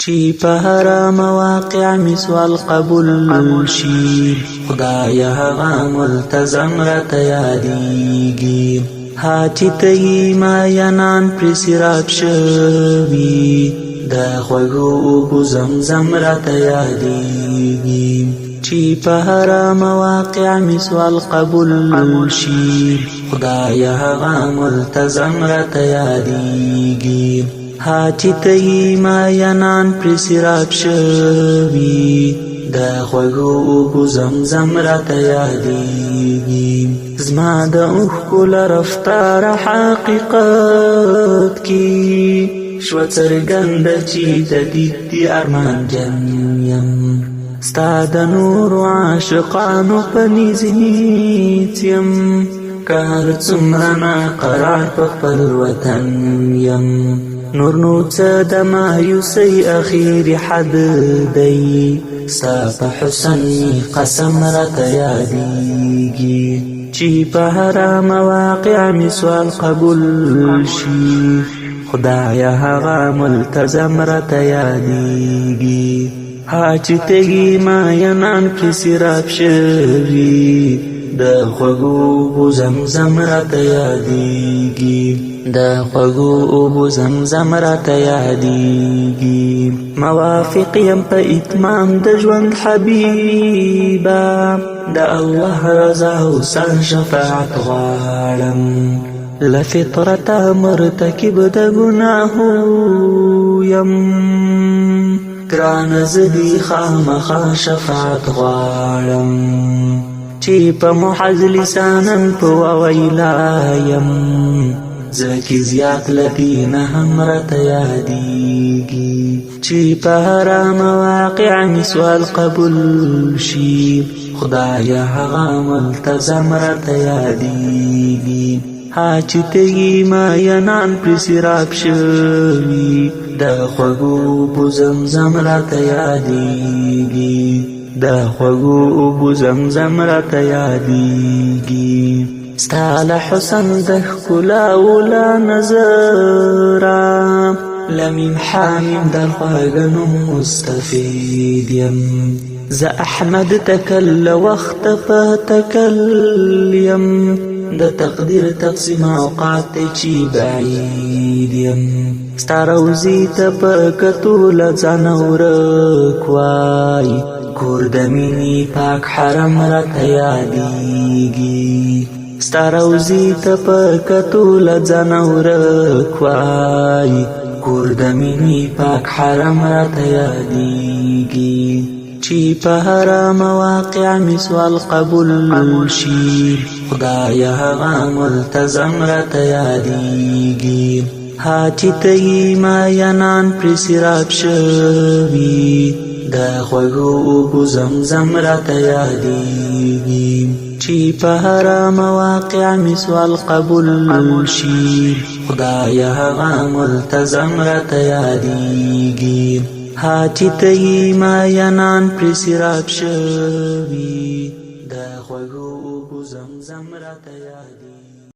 چی په هر مواقع می سوال قبول شي خدایا هغه ملتزم راته یادیږي هاچی ته ما ینان پر سراب شوي د خوږو اوبو زمزم راته یادیږي چی په هر مواقع می سوال قبول شي خدایا هغه ملتزم راته یادیږي هاچی ته ما ینان پر سراب شوي د خوږو اوبو زمزم راته یادیږي زما د اوښکو له رفتار حقیقت کې شوه څرګنده چې د دې ارمانجن یم ستا د نورو عاشقانو په نیز هېڅ یم که هر څومره ناقرار په خپل وطن یم نور نو څه د مایوسۍ اخیر حد دی ستا په حسن قسم راته یادیږي چې په هر مواقع می سوال قبول شي خدایا هغه ملتزم راته یادیږي هاچی ته ما ینان کې سراب شوي د خوږو اوبو زمزم راته یادیږي د خوږو اوبو زمزم راته یادیږي موافق یم په اتمام د ژوند حبیبه د الله رضا او سر شفاعت غواړم له فطرته مرتکب د ګناهو یم ګرانه زه دې خامخا شفاعت غواړم چې په محض لسانن په وویلا یم زکی زیات لدینه هم راته یادیږي چې په هر مواقع می سوال قبول شي خدایا هغه ملتزم راته یادیږي هاچی ته ما ینان پر سراب شوي د خوږو اوبو زمزم راته یادیږي د خوږو اوبو زمزم راته یادیږي ستا له حسن د ښکلاو له نظره لمیم حامیم در خواږه نوم مستفید یم زه احمد تکل له وخته په تکل یم د تقدیر تقسیم اوقات چې بعید یم ستا روضې ته په کتو له ځانه ورک وای کور د مینې پاک حرم راته یادیږي ستا روضې ته په کتو له ځانه ورک وای کور د مینې پاک حرم راته یادیږي چې په هر مواقع می سوال قبول شي خدایا هغه ملتزم راته یادیږي هاچی ته ما ینان پر سراب شوي د خوږو اوبو زمزم راته یادیږي چې په هر مواقع می سوال قبول شي خدایا هغه ملتزم راته یادیږي هاچی ته ما ینان پر سراب شوي